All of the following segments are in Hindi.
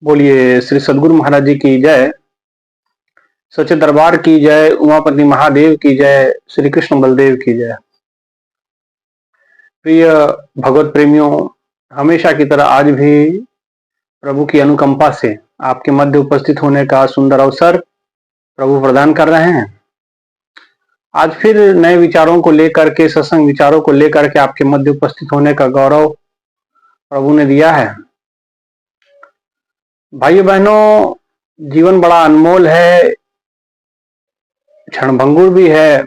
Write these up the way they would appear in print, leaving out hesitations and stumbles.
बोलिए श्री सदगुरु महाराज जी की जय। सच्चे दरबार की जय। उमापति महादेव की जय। श्री कृष्ण बलदेव की जय। प्रिय भगवत प्रेमियों, हमेशा की तरह आज भी प्रभु की अनुकंपा से आपके मध्य उपस्थित होने का सुंदर अवसर प्रभु प्रदान कर रहे हैं। आज फिर नए विचारों को लेकर के, सत्संग विचारों को लेकर के आपके मध्य उपस्थित होने का गौरव प्रभु ने दिया है। भाइयों बहनों, जीवन बड़ा अनमोल है, क्षणभंगुर भी है।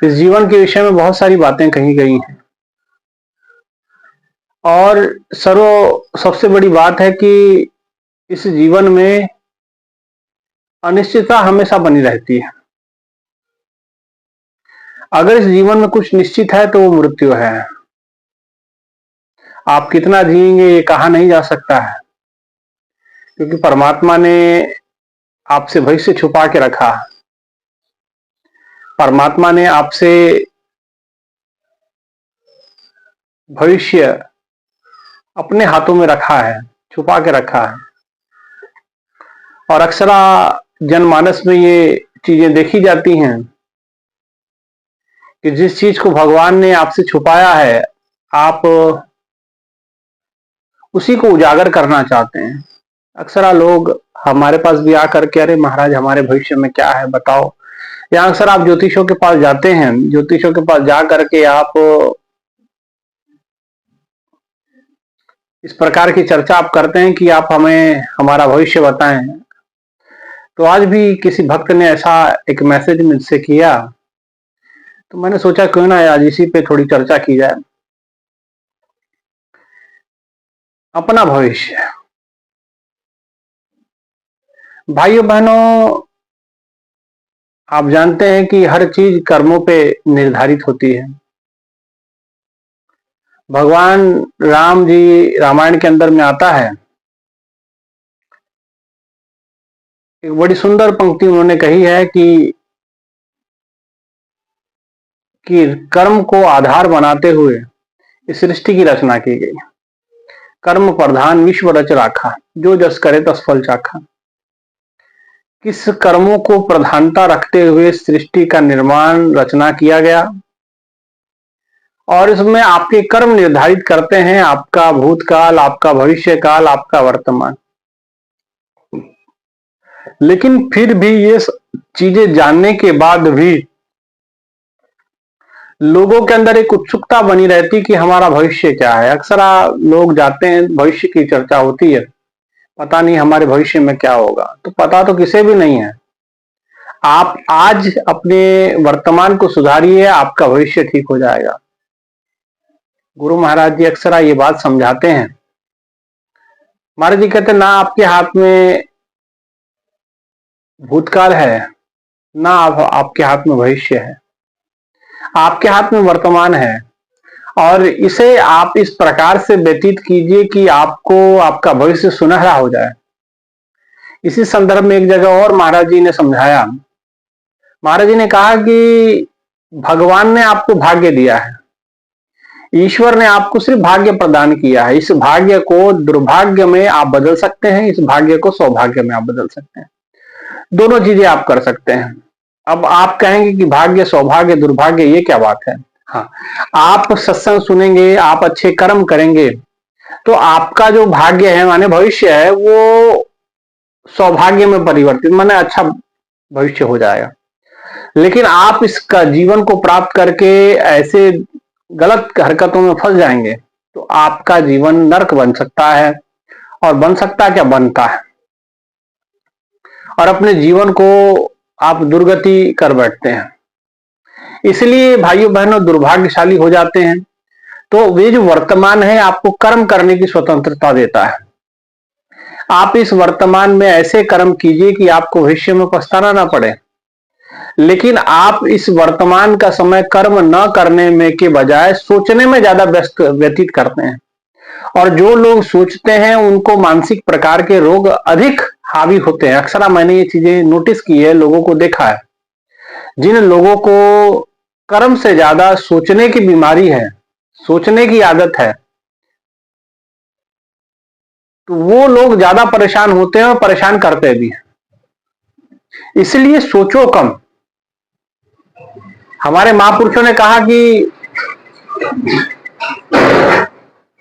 इस जीवन के विषय में बहुत सारी बातें कही गई हैं और सबसे बड़ी बात है कि इस जीवन में अनिश्चितता हमेशा बनी रहती है। अगर इस जीवन में कुछ निश्चित है तो वो मृत्यु है। आप कितना जिएंगे ये कहा नहीं जा सकता है, क्योंकि परमात्मा ने आपसे भविष्य छुपा के रखा। परमात्मा ने आपसे भविष्य अपने हाथों में रखा है, छुपा के रखा है। और अक्सरा जनमानस में ये चीजें देखी जाती हैं कि जिस चीज को भगवान ने आपसे छुपाया है, आप उसी को उजागर करना चाहते हैं। अक्सर लोग हमारे पास भी आकर के, अरे महाराज हमारे भविष्य में क्या है बताओ। या अक्सर आप ज्योतिषों के पास जाते हैं, ज्योतिषों के पास जा करके आप इस प्रकार की चर्चा आप करते हैं कि आप हमें हमारा भविष्य बताएं। तो आज भी किसी भक्त ने ऐसा एक मैसेज मुझसे किया, तो मैंने सोचा क्यों ना आज इसी पे थोड़ी चर्चा की जाए। अपना भविष्य, भाइयों बहनों, आप जानते हैं कि हर चीज कर्मों पे निर्धारित होती है। भगवान राम जी रामायण के अंदर में आता है, एक बड़ी सुंदर पंक्ति उन्होंने कही है कि कर्म को आधार बनाते हुए इस सृष्टि की रचना की गई। कर्म प्रधान विश्व रच राखा, जो जस करे तस फल चाखा। किस कर्मों को प्रधानता रखते हुए सृष्टि का निर्माण रचना किया गया, और इसमें आपके कर्म निर्धारित करते हैं आपका भूतकाल, आपका भविष्य काल, आपका वर्तमान। लेकिन फिर भी ये चीजें जानने के बाद भी लोगों के अंदर एक उत्सुकता बनी रहती कि हमारा भविष्य क्या है। अक्सर लोग जाते हैं, भविष्य की चर्चा होती है, पता नहीं हमारे भविष्य में क्या होगा। तो पता तो किसे भी नहीं है। आप आज अपने वर्तमान को सुधारिए, आपका भविष्य ठीक हो जाएगा। गुरु महाराज जी अक्सर ये बात समझाते हैं। महाराज जी कहते ना आपके हाथ में भूतकाल है, ना आपके हाथ में भविष्य है, आपके हाथ में वर्तमान है। और इसे आप इस प्रकार से व्यतीत कीजिए कि आपको आपका भविष्य सुनहरा हो जाए। इसी संदर्भ में एक जगह और महाराज जी ने समझाया। महाराज जी ने कहा कि भगवान ने आपको भाग्य दिया है, ईश्वर ने आपको सिर्फ भाग्य प्रदान किया है। इस भाग्य को दुर्भाग्य में आप बदल सकते हैं, इस भाग्य को सौभाग्य में आप बदल सकते हैं। दोनों चीजें आप कर सकते हैं। अब आप कहेंगे कि भाग्य, सौभाग्य, दुर्भाग्य ये क्या बात है। हाँ, आप सत्संग सुनेंगे, आप अच्छे कर्म करेंगे तो आपका जो भाग्य है माने भविष्य है, वो सौभाग्य में परिवर्तित माने अच्छा भविष्य हो जाएगा। लेकिन आप इसका जीवन को प्राप्त करके ऐसे गलत हरकतों में फंस जाएंगे तो आपका जीवन नरक बन सकता है, और बन सकता क्या, बनता है। और अपने जीवन को आप दुर्गति कर बैठते हैं। इसलिए भाइयों बहनों, दुर्भाग्यशाली हो जाते हैं। तो वे जो वर्तमान है आपको कर्म करने की स्वतंत्रता देता है। आप इस वर्तमान में ऐसे कर्म कीजिए कि आपको भविष्य में पछताना ना पड़े। लेकिन आप इस वर्तमान का समय कर्म न करने में के बजाय सोचने में ज्यादा व्यस्त व्यतीत करते हैं। और जो लोग सोचते हैं उनको मानसिक प्रकार के रोग अधिक हावी होते हैं। अक्सर मैंने ये चीजें नोटिस की है, लोगों को देखा है। जिन लोगों को कर्म से ज्यादा सोचने की बीमारी है, सोचने की आदत है, तो वो लोग ज्यादा परेशान होते हैं और परेशान करते भी हैं। इसलिए सोचो कम। हमारे महापुरुषों ने कहा कि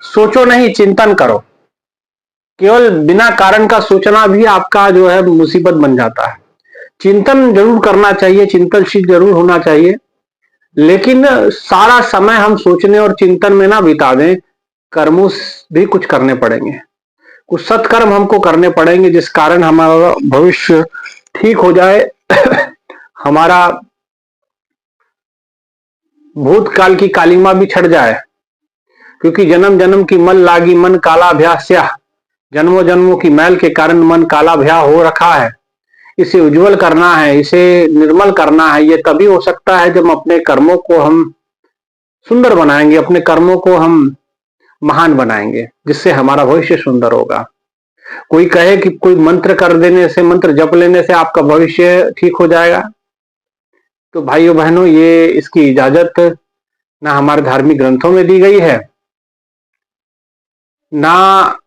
सोचो नहीं, चिंतन करो। केवल बिना कारण का सोचना भी आपका जो है मुसीबत बन जाता है। चिंतन जरूर करना चाहिए, चिंतनशील जरूर होना चाहिए, लेकिन सारा समय हम सोचने और चिंतन में ना बिता दें। कर्मों भी कुछ करने पड़ेंगे, कुछ सत्कर्म हमको करने पड़ेंगे, जिस कारण हमारा भविष्य ठीक हो जाए। हमारा भूतकाल की कालिमा भी छट जाए, क्योंकि जन्म जन्म की मल लागी मन काला भ्या, जन्मों जन्मों की मैल के कारण मन काला भ्या हो रखा है। इसे उज्जवल करना है, इसे निर्मल करना है। ये तभी हो सकता है जब अपने कर्मों को हम सुंदर बनाएंगे, अपने कर्मों को हम महान बनाएंगे, जिससे हमारा भविष्य सुंदर होगा। कोई कहे कि कोई मंत्र कर देने से, मंत्र जप लेने से आपका भविष्य ठीक हो जाएगा, तो भाइयों बहनों, ये इसकी इजाजत ना हमारे धार्मिक ग्रंथों में दी गई है, ना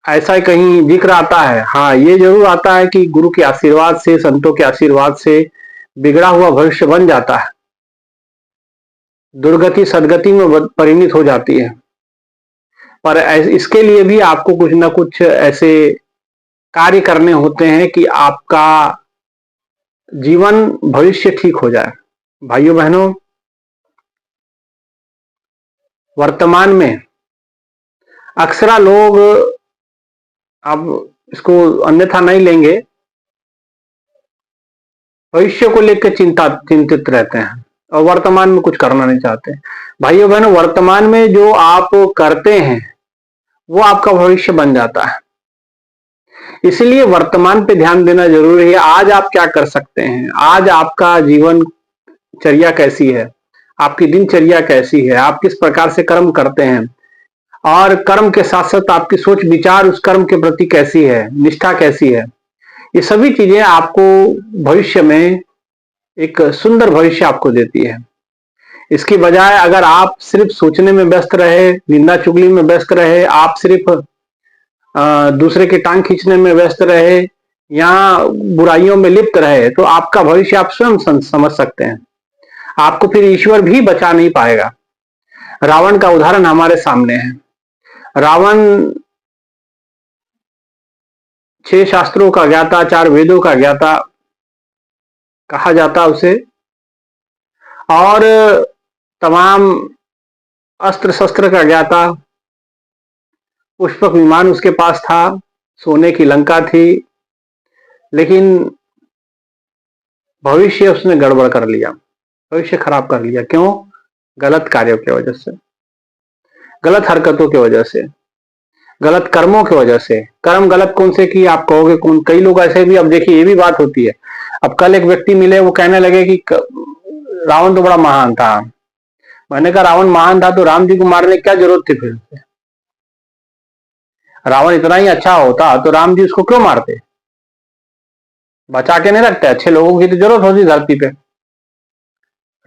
ऐसा कहीं जिक्र आता है। हाँ, ये जरूर आता है कि गुरु के आशीर्वाद से, संतों के आशीर्वाद से बिगड़ा हुआ भविष्य बन जाता है, दुर्गति सदगति में परिणित हो जाती है। पर इसके लिए भी आपको कुछ ना कुछ ऐसे कार्य करने होते हैं कि आपका जीवन भविष्य ठीक हो जाए। भाइयों बहनों, वर्तमान में अक्सर लोग, अब इसको अन्यथा नहीं लेंगे, भविष्य को लेकर चिंतित रहते हैं और वर्तमान में कुछ करना नहीं चाहते। भाइयों बहनों, वर्तमान में जो आप करते हैं वो आपका भविष्य बन जाता है। इसलिए वर्तमान पे ध्यान देना जरूरी है। आज आप क्या कर सकते हैं, आज आपका जीवन चर्या कैसी है, आपकी दिनचर्या कैसी है, आप किस प्रकार से कर्म करते हैं, और कर्म के साथ साथ आपकी सोच विचार उस कर्म के प्रति कैसी है, निष्ठा कैसी है। ये सभी चीजें आपको भविष्य में एक सुंदर भविष्य आपको देती है। इसकी बजाय अगर आप सिर्फ सोचने में व्यस्त रहे, निंदा चुगली में व्यस्त रहे, आप सिर्फ दूसरे की टांग खींचने में व्यस्त रहे या बुराइयों में लिप्त रहे, तो आपका भविष्य आप स्वयं समझ सकते हैं। आपको फिर ईश्वर भी बचा नहीं पाएगा। रावण का उदाहरण हमारे सामने है। रावण 6 शास्त्रों का ज्ञाता, 4 वेदों का ज्ञाता कहा जाता उसे, और तमाम अस्त्र शस्त्र का ज्ञाता, पुष्पक विमान उसके पास था, सोने की लंका थी, लेकिन भविष्य उसने गड़बड़ कर लिया, भविष्य खराब कर लिया। क्यों? गलत कार्यों की वजह से, गलत हरकतों की वजह से, गलत कर्मों की वजह से। कर्म गलत कौन से किए आप कहोगे? कौन? कई लोग ऐसे भी, अब देखिए ये भी बात होती है। अब कल एक व्यक्ति मिले, वो कहने लगे कि रावण तो बड़ा महान था। मैंने कहा रावण महान था तो राम जी को मारने की क्या जरूरत थी? फिर रावण इतना ही अच्छा होता तो राम जी उसको क्यों मारते? बचा के नहीं रखते? अच्छे लोगों की तो जरूरत होती धरती पे।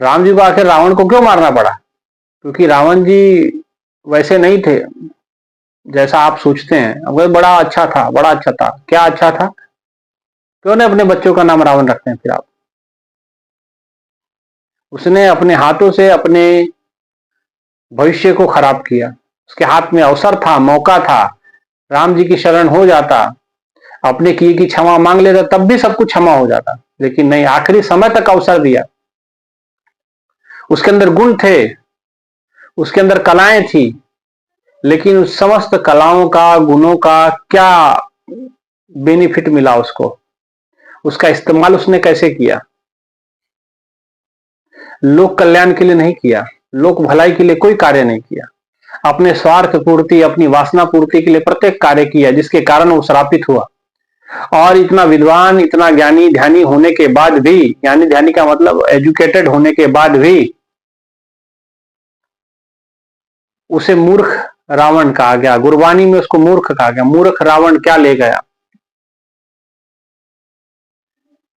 राम जी को आखिर रावण को क्यों मारना पड़ा? क्योंकि रावण जी वैसे नहीं थे जैसा आप सोचते हैं। अब बड़ा अच्छा था, बड़ा अच्छा था। क्या अच्छा था? क्यों नहीं अपने बच्चों का नाम रावण रखते हैं फिर आप? उसने अपने हाथों से अपने भविष्य को खराब किया। उसके हाथ में अवसर था, मौका था, राम जी की शरण हो जाता, अपने किए की क्षमा मांग लेता, तब भी सब कुछ क्षमा हो जाता। लेकिन नहीं, आखिरी समय तक अवसर दिया। उसके अंदर गुण थे, उसके अंदर कलाएं थी, लेकिन उस समस्त कलाओं का, गुणों का क्या बेनिफिट मिला उसको? उसका इस्तेमाल उसने कैसे किया? लोक कल्याण के लिए नहीं किया, लोक भलाई के लिए कोई कार्य नहीं किया। अपने स्वार्थ पूर्ति, अपनी वासना पूर्ति के लिए प्रत्येक कार्य किया, जिसके कारण वो श्रापित हुआ। और इतना विद्वान, इतना ज्ञानी ध्यानी होने के बाद भी, ज्ञानी ध्यानी का मतलब एजुकेटेड होने के बाद भी, उसे मूर्ख रावण कहा गया। गुरबानी में उसको मूर्ख कहा गया। मूर्ख रावण क्या ले गया?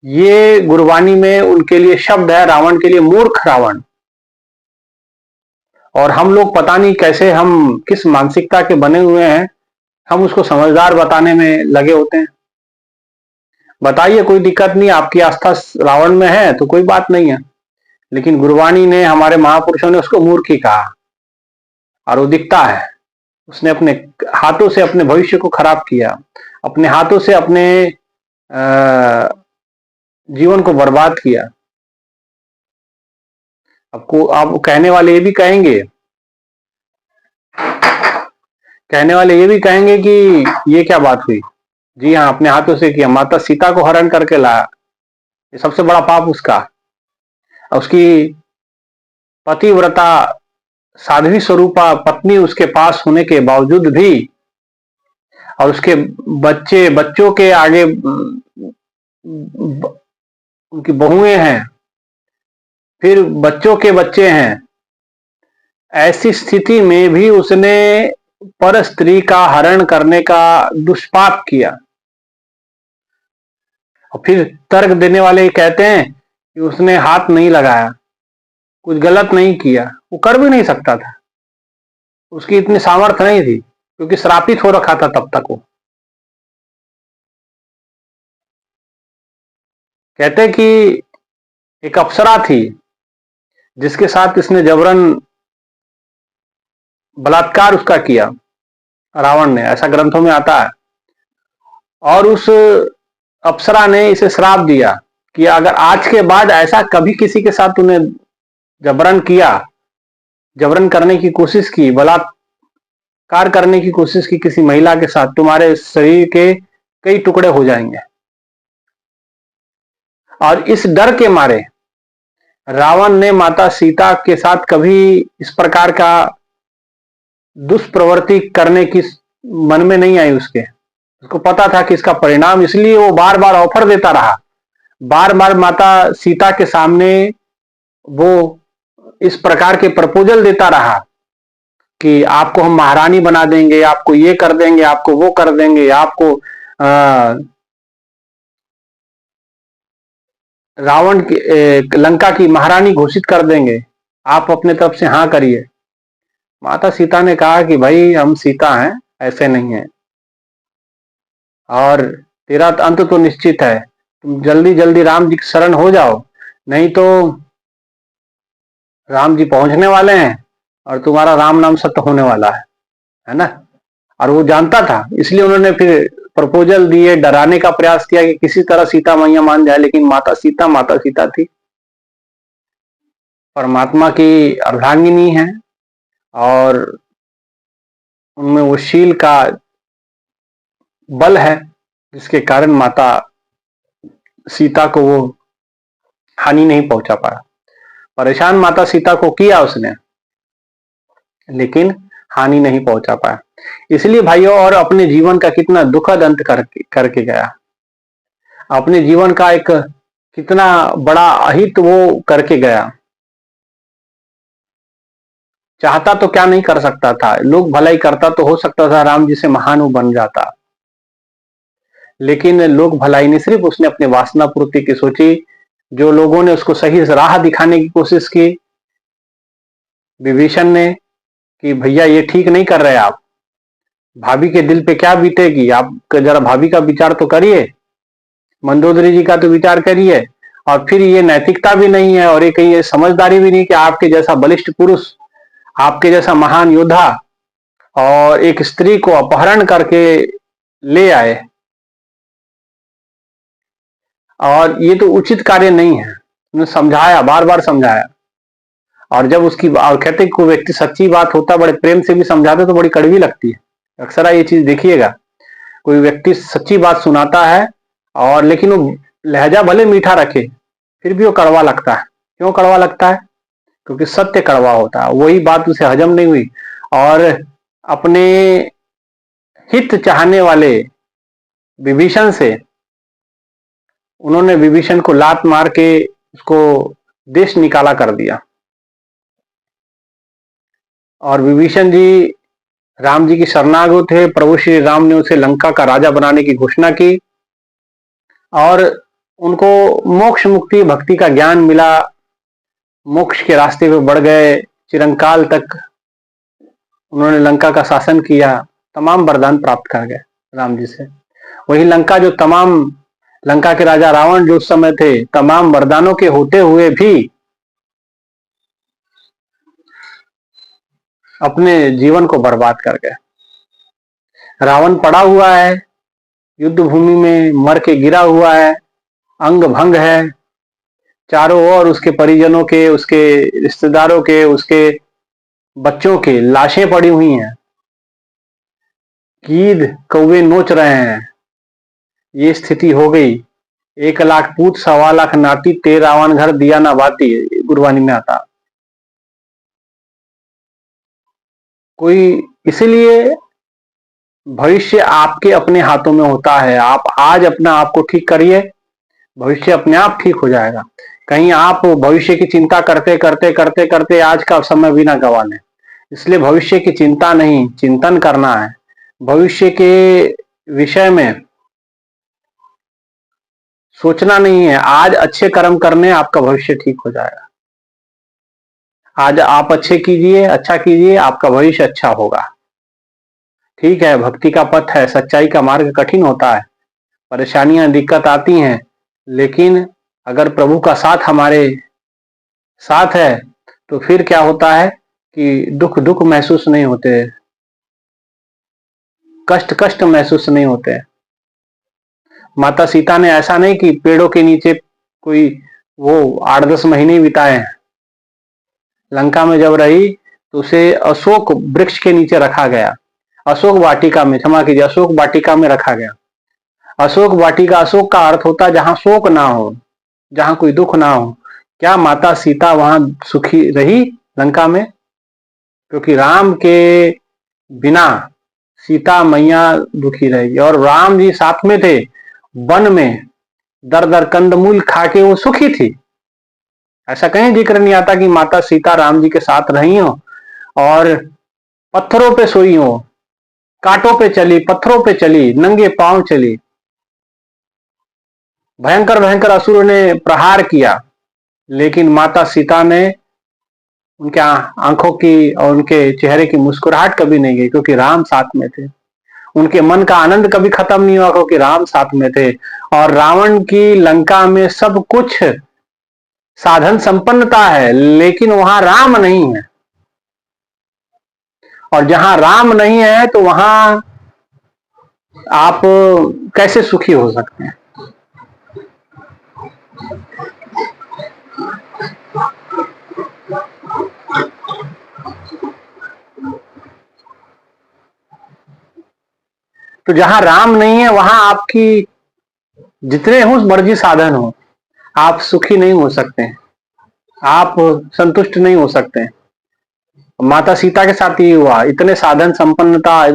ये गुरबानी में उनके लिए शब्द है, रावण के लिए मूर्ख रावण। और हम लोग पता नहीं कैसे, हम किस मानसिकता के बने हुए हैं हम उसको समझदार बताने में लगे होते हैं। बताइए, कोई दिक्कत नहीं, आपकी आस्था रावण में है तो कोई बात नहीं है, लेकिन गुरबाणी ने, हमारे महापुरुषों ने उसको मूर्ख ही कहा, और वो दिखता है। उसने अपने हाथों से अपने भविष्य को खराब किया, अपने हाथों से अपने जीवन को बर्बाद किया। आपको, आप कहने वाले ये भी कहेंगे, कि ये क्या बात हुई। जी हाँ, अपने हाथों से किया, माता सीता को हरण करके लाया, ये सबसे बड़ा पाप उसका। उसकी पतिव्रता साध्वी स्वरूपा पत्नी उसके पास होने के बावजूद भी, और उसके बच्चों के आगे उनकी बहुएं हैं, फिर बच्चों के बच्चे हैं, ऐसी स्थिति में भी उसने पर स्त्री का हरण करने का दुष्पाप किया। और फिर तर्क देने वाले कहते हैं कि उसने हाथ नहीं लगाया, कुछ गलत नहीं किया, वो कर भी नहीं सकता था, उसकी इतनी सामर्थ्य नहीं थी, क्योंकि श्रापित हो रखा था तब तक वो। कहते कि एक अप्सरा थी जिसके साथ इसने जबरन बलात्कार उसका किया रावण ने, ऐसा ग्रंथों में आता है। और उस अप्सरा ने इसे श्राप दिया कि अगर आज के बाद ऐसा कभी किसी के साथ तूने जबरन किया, जबरन करने की कोशिश की, बलात्कार करने की कोशिश की किसी महिला के साथ, तुम्हारे शरीर के कई टुकड़े हो जाएंगे। और इस डर के मारे रावण ने माता सीता के साथ कभी इस प्रकार का दुष्प्रवृत्ति करने की मन में नहीं आई उसके। उसको पता था कि इसका परिणाम, इसलिए वो बार बार ऑफर देता रहा, बार बार माता सीता के सामने वो इस प्रकार के प्रपोजल देता रहा कि आपको हम महारानी बना देंगे, आपको ये कर देंगे, आपको वो कर देंगे, आपको रावण की, लंका की महारानी घोषित कर देंगे, आप अपने तरफ से हाँ करिए। माता सीता ने कहा कि भाई हम सीता हैं, ऐसे नहीं है, और तेरा अंत तो निश्चित है, तुम जल्दी जल्दी राम जी की शरण हो जाओ, नहीं तो राम जी पहुंचने वाले हैं और तुम्हारा राम नाम सत्य होने वाला है ना। और वो जानता था, इसलिए उन्होंने फिर प्रपोजल दिए, डराने का प्रयास किया कि किसी तरह सीता मैया मान जाए। लेकिन माता सीता थी, परमात्मा की अर्धांगिनी है, और उनमें वो शील का बल है, जिसके कारण माता सीता को वो हानि नहीं पहुंचा पाया। परेशान माता सीता को किया उसने, लेकिन हानि नहीं पहुंचा पाया। इसलिए भाइयों, और अपने जीवन का कितना दुखद अंत करके गया, अपने जीवन का एक कितना बड़ा अहित वो करके गया। चाहता तो क्या नहीं कर सकता था, लोग भलाई करता तो हो सकता था राम जी से महान वो बन जाता, लेकिन लोग भलाई नहीं, सिर्फ उसने अपने वासना पूर्ति की सोची। जो लोगों ने उसको सही राह दिखाने की कोशिश की, विभीषण ने, कि भैया ये ठीक नहीं कर रहे आप, भाभी के दिल पे क्या बीतेगी, आप जरा भाभी का विचार तो करिए, मंदोदरी जी का तो विचार करिए। और फिर ये नैतिकता भी नहीं है, और ये कहीं समझदारी भी नहीं कि आपके जैसा बलिष्ठ पुरुष, आपके जैसा महान योद्धा, और एक स्त्री को अपहरण करके ले आए, और ये तो उचित कार्य नहीं है। उन्होंने समझाया, बार बार समझाया, और जब उसकी, और कहते कोई व्यक्ति सच्ची बात होता बड़े प्रेम से भी समझाते तो बड़ी कड़वी लगती है। अक्सर ये चीज देखिएगा, कोई व्यक्ति सच्ची बात सुनाता है, और लेकिन वो लहजा भले मीठा रखे, फिर भी वो कड़वा लगता है। क्यों कड़वा लगता है? क्योंकि सत्य कड़वा होता है, वही बात उसे हजम नहीं हुई, और अपने हित चाहने वाले विभीषण से, उन्होंने विभीषण को लात मार के उसको देश निकाला कर दिया। और विभीषण जी राम जी की शरणागत थे, प्रभु श्री राम ने उसे लंका का राजा बनाने की घोषणा की, और उनको मोक्ष मुक्ति भक्ति का ज्ञान मिला, मोक्ष के रास्ते पे बढ़ गए, चिरंकाल तक उन्होंने लंका का शासन किया। तमाम वरदान प्राप्त कर गए राम जी से। वही लंका के राजा रावण जो उस समय थे, तमाम वरदानों के होते हुए भी अपने जीवन को बर्बाद कर गए। रावण पड़ा हुआ है युद्ध भूमि में, मर के गिरा हुआ है, अंग भंग है, चारों ओर उसके परिजनों के, उसके रिश्तेदारों के, उसके बच्चों के लाशें पड़ी हुई हैं, कीद कौवे नोच रहे हैं। ये स्थिति हो गई। 1 लाख पूत 1.25 लाख नाती, ते रावण घर दिया ना बाती, गुरबानी में आता। कोई इसीलिए भविष्य आपके अपने हाथों में होता है। आप आज अपना आप को ठीक करिए, भविष्य अपने आप ठीक हो जाएगा। कहीं आप भविष्य की चिंता करते करते करते करते आज का समय भी ना गंवा लें। इसलिए भविष्य की चिंता नहीं, चिंतन करना है। भविष्य के विषय में सोचना नहीं है। आज अच्छे कर्म करने, आपका भविष्य ठीक हो जाएगा। आज आप अच्छे कीजिए, अच्छा कीजिए, आपका भविष्य अच्छा होगा। ठीक है, भक्ति का पथ है, सच्चाई का मार्ग कठिन होता है, परेशानियां दिक्कत आती हैं, लेकिन अगर प्रभु का साथ हमारे साथ है तो फिर क्या होता है कि दुख दुख महसूस नहीं होते, कष्ट कष्ट महसूस नहीं होते। माता सीता ने ऐसा नहीं कि पेड़ों के नीचे कोई वो 8-10 महीने बिताए हैं। लंका में जब रही तो उसे अशोक वृक्ष के नीचे रखा गया, अशोक वाटिका में, क्षमा कीजिए, अशोक वाटिका में रखा गया। अशोक वाटिका, अशोक का अर्थ होता है जहां शोक ना हो, जहां कोई दुख ना हो। क्या माता सीता वहां सुखी रही लंका में? क्योंकि राम के बिना सीता मैया दुखी रहेगी। और राम जी साथ में थे, वन में दर दर कंदमूल खा के वो सुखी थी। ऐसा कहीं जिक्र नहीं आता कि माता सीता राम जी के साथ रही हो और पत्थरों पे सोई हो, कांटों पे चली, पत्थरों पे चली, नंगे पांव चली। भयंकर भयंकर असुरों ने प्रहार किया, लेकिन माता सीता ने उनके आंखों की और उनके चेहरे की मुस्कुराहट कभी नहीं गई, क्योंकि राम साथ में थे। उनके मन का आनंद कभी खत्म नहीं हुआ, क्योंकि राम साथ में थे। और रावण की लंका में सब कुछ साधन संपन्नता है, लेकिन वहां राम नहीं है। और जहां राम नहीं है तो वहां आप कैसे सुखी हो सकते हैं? तो जहां राम नहीं है वहां आपकी जितने हो मर्जी साधन हो, आप सुखी नहीं हो सकते, आप संतुष्ट नहीं हो सकते। माता सीता के साथ ये हुआ, इतने साधन संपन्नता,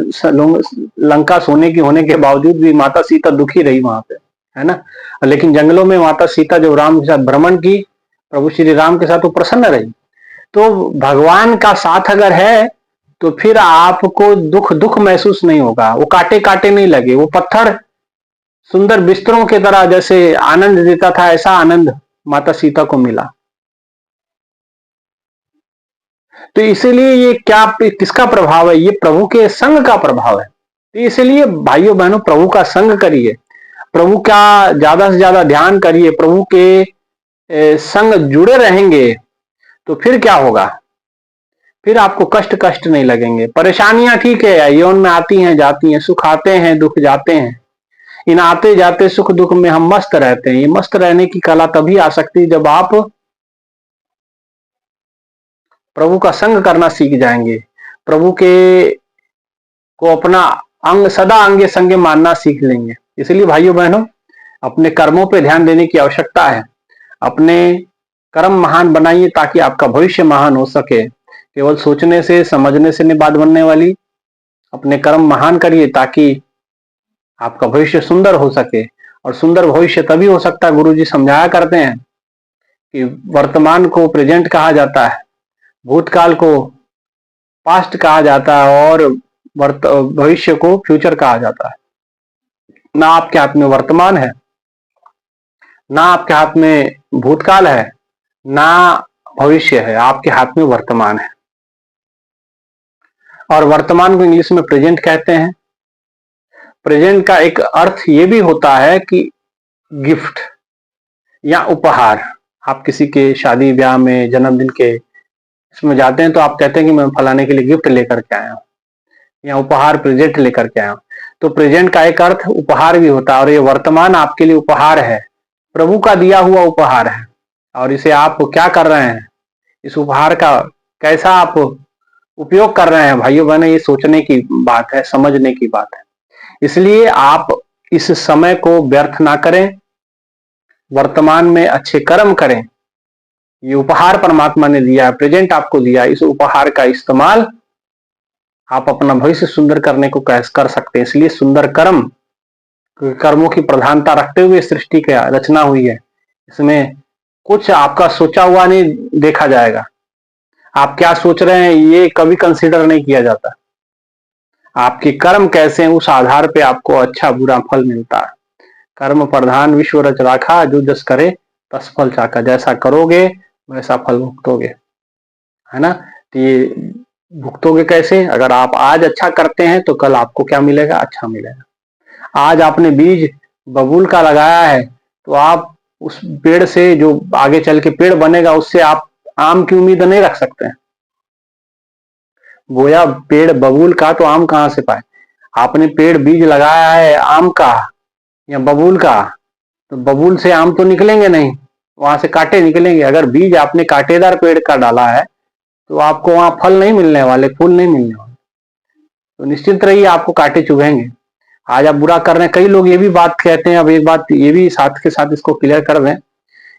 लंका सोने की होने के बावजूद भी माता सीता दुखी रही वहां पे, है ना। लेकिन जंगलों में माता सीता जब राम के साथ भ्रमण की, प्रभु श्री राम के साथ, वो प्रसन्न रही। तो भगवान का साथ अगर है तो फिर आपको दुख दुख महसूस नहीं होगा, वो कांटे कांटे नहीं लगे, वो पत्थर सुंदर बिस्तरों की तरह जैसे आनंद देता था, ऐसा आनंद माता सीता को मिला। तो इसीलिए ये क्या, किसका प्रभाव है? ये प्रभु के संग का प्रभाव है। तो इसलिए भाइयों बहनों, प्रभु का संग करिए, प्रभु का ज्यादा से ज्यादा ध्यान करिए, प्रभु के संग जुड़े रहेंगे तो फिर क्या होगा? फिर आपको कष्ट कष्ट नहीं लगेंगे। परेशानियां ठीक है, यौन में आती हैं जाती हैं, सुख आते हैं दुख जाते हैं। इन आते जाते सुख दुख में हम मस्त रहते हैं। ये मस्त रहने की कला तभी आ सकती है जब आप प्रभु का संग करना सीख जाएंगे, प्रभु के को अपना अंग सदा अंगे संगे मानना सीख लेंगे। इसलिए भाइयों बहनों, अपने कर्मों पे ध्यान देने की आवश्यकता है। अपने कर्म महान बनाइए ताकि आपका भविष्य महान हो सके। केवल सोचने से समझने से नहीं बात बनने वाली, अपने कर्म महान करिए ताकि आपका भविष्य सुंदर हो सके। और सुंदर भविष्य तभी हो सकता है, गुरु जी समझाया करते हैं कि वर्तमान को प्रेजेंट कहा जाता है, भूतकाल को पास्ट कहा जाता है और भविष्य को फ्यूचर कहा जाता है। ना आपके हाथ में वर्तमान है, ना आपके हाथ में भूतकाल है, ना भविष्य है, आपके हाथ में वर्तमान है। और वर्तमान को इंग्लिश में प्रेजेंट कहते हैं। प्रेजेंट का एक अर्थ ये भी होता है कि गिफ्ट या उपहार। आप किसी के शादी ब्याह में, जन्मदिन के इसमें जाते हैं तो आप कहते हैं कि मैं फलाने के लिए गिफ्ट लेकर के आया हूँ या उपहार प्रेजेंट लेकर के आया हूँ। तो प्रेजेंट का एक अर्थ उपहार भी होता है, और ये वर्तमान आपके लिए उपहार है, प्रभु का दिया हुआ उपहार है। और इसे आप क्या कर रहे हैं, इस उपहार का कैसा आप उपयोग कर रहे हैं भाइयों बहनों, ये सोचने की बात है, समझने की बात है। इसलिए आप इस समय को व्यर्थ ना करें, वर्तमान में अच्छे कर्म करें। ये उपहार परमात्मा ने दिया है, प्रेजेंट आपको दिया है, इस उपहार का इस्तेमाल आप अपना भविष्य सुंदर करने को कैसे कर सकते हैं। इसलिए सुंदर कर्म, कर्मों की प्रधानता रखते हुए सृष्टि की रचना हुई है। इसमें कुछ आपका सोचा हुआ नहीं देखा जाएगा, आप क्या सोच रहे हैं ये कभी कंसीडर नहीं किया जाता। आपके कर्म कैसे हैं उस आधार पे आपको अच्छा बुरा फल मिलता है। कर्म प्रधान विश्व रच राखा, जो जस करे तस फल चाखा। जैसा करोगे वैसा फल भुगतोगे, है ना। तो ये भुगतोगे कैसे, अगर आप आज अच्छा करते हैं तो कल आपको क्या मिलेगा, अच्छा मिलेगा। आज आपने बीज बबूल का लगाया है तो आप उस पेड़ से जो आगे चल के पेड़ बनेगा उससे आप आम की उम्मीद नहीं रख सकते हैं। बोया पेड़ बबूल का तो आम कहां से पाए। आपने पेड़ बीज लगाया है आम का या बबूल का, तो बबूल से आम तो निकलेंगे नहीं, वहां से कांटे निकलेंगे। अगर बीज आपने कांटेदार पेड़ का डाला है तो आपको वहां फल नहीं मिलने वाले, फूल नहीं मिलने वाले, तो निश्चित रहिए आपको कांटे चुभेंगे। आज आप बुरा कर रहे हैं। कई लोग ये भी बात कहते हैं, अब एक बात ये भी साथ के साथ इसको क्लियर कर दें।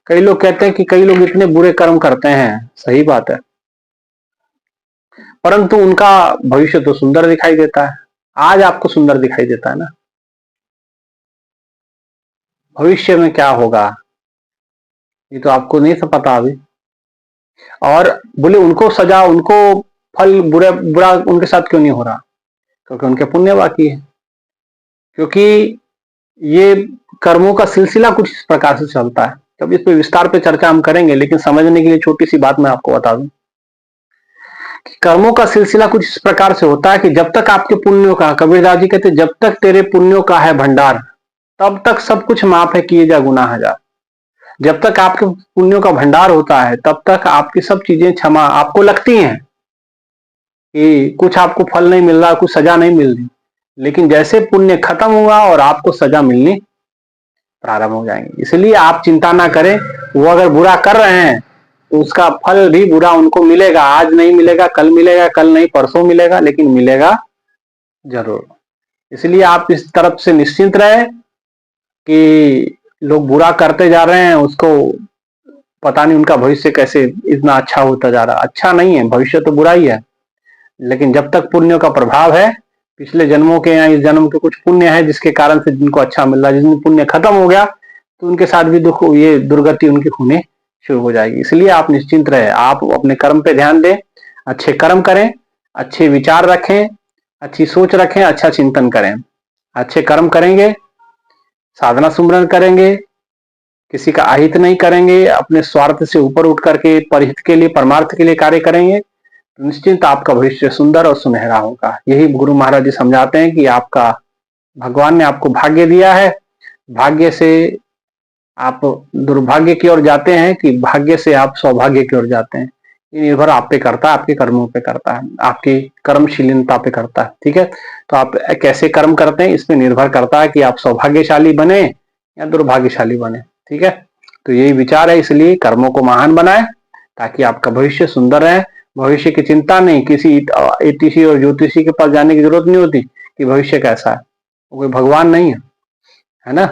कई लोग कहते हैं कि कई लोग इतने बुरे कर्म करते हैं, सही बात है, परंतु उनका भविष्य तो सुंदर दिखाई देता है। आज आपको सुंदर दिखाई देता है ना, भविष्य में क्या होगा ये तो आपको नहीं पता अभी। और बोले उनको सजा, उनको फल बुरा बुरा उनके साथ क्यों नहीं हो रहा, क्योंकि उनके पुण्य बाकी है। क्योंकि ये कर्मों का सिलसिला कुछ इस प्रकार से चलता है। तब इस पे विस्तार पे चर्चा हम करेंगे, लेकिन समझने के लिए छोटी सी बात मैं आपको बता दूं कि कर्मों का सिलसिला कुछ इस प्रकार से होता है कि जब तक आपके पुण्यों का, कबीरदास जी कहते जब तक तेरे पुण्यों का है भंडार तब तक सब कुछ माफ है, किए जा गुनाह हजार। जब तक आपके पुण्यों का भंडार होता है तब तक आपकी सब चीजें क्षमा आपको लगती हैं कि कुछ आपको फल नहीं मिल रहा, कुछ सजा नहीं मिल रही। लेकिन जैसे पुण्य खत्म हुआ और आपको सजा मिलनी प्रारंभ हो जाएंगे। इसलिए आप चिंता ना करें, वो अगर बुरा कर रहे हैं तो उसका फल भी बुरा उनको मिलेगा। आज नहीं मिलेगा, कल मिलेगा, कल नहीं परसों मिलेगा, लेकिन मिलेगा जरूर। इसलिए आप इस तरफ से निश्चिंत रहे कि लोग बुरा करते जा रहे हैं, उसको पता नहीं उनका भविष्य कैसे इतना अच्छा होता जा रहा। अच्छा नहीं है, भविष्य तो बुरा ही है, लेकिन जब तक पुण्यों का प्रभाव है, पिछले जन्मों के या इस जन्म के कुछ पुण्य है जिसके कारण से जिनको अच्छा मिल रहा है, जिसमें पुण्य खत्म हो गया तो उनके साथ भी दुख, ये दुर्गति उनकी होने शुरू हो जाएगी। इसलिए आप निश्चिंत रहे, आप अपने कर्म पे ध्यान दें, अच्छे कर्म करें, अच्छे विचार रखें, अच्छी सोच रखें, अच्छा चिंतन करें। अच्छे कर्म करेंगे, साधना सुमरन करेंगे, किसी का अहित नहीं करेंगे, अपने स्वार्थ से ऊपर उठ करके परहित के लिए, परमार्थ के लिए कार्य करेंगे, तो निश्चिंत आपका भविष्य सुंदर और सुनहरा होगा। यही गुरु महाराज जी समझाते हैं कि आपका, भगवान ने आपको भाग्य दिया है, भाग्य से आप दुर्भाग्य की ओर जाते हैं कि भाग्य से आप सौभाग्य की ओर जाते हैं, ये निर्भर आप पे करता है, आपके कर्मों पे करता है, आपकी कर्मशीलता पे करता है। ठीक है, तो आप कैसे कर्म करते हैं इस पे निर्भर करता है कि आप सौभाग्यशाली बने या दुर्भाग्यशाली बने। ठीक है, तो यही विचार है। इसलिए कर्मों को महान बनाए ताकि आपका भविष्य सुंदर रहे। भविष्य की चिंता नहीं, किसी ज्योतिषी और ज्योतिषी के पास जाने की जरूरत नहीं होती कि भविष्य कैसा है। वो कोई भगवान नहीं है, है ना,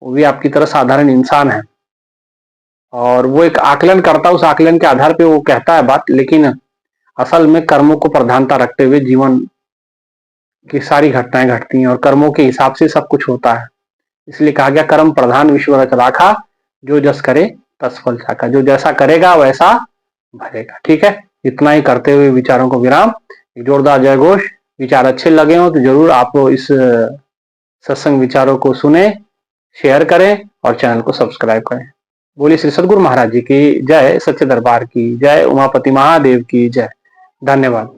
वो भी आपकी तरह साधारण इंसान है, और वो एक आकलन करता है, उस आकलन के आधार पे वो कहता है बात। लेकिन असल में कर्मों को प्रधानता रखते हुए जीवन की सारी घटनाएं घटती हैं और कर्मों के हिसाब से सब कुछ होता है। इसलिए कहा गया कर्म प्रधान विश्व रच राखा, जो जस करे तस फल चाखा। जो जैसा करेगा वैसा भरेगा। ठीक है, इतना ही करते हुए विचारों को विराम। एक जोरदार जय घोष। विचार अच्छे लगे हो तो जरूर आप इस सत्संग विचारों को सुने, शेयर करें और चैनल को सब्सक्राइब करें। बोलिए श्री सद्गुरु महाराज जी की जय, सच्चे दरबार की जय, उमापति महादेव की जय। धन्यवाद।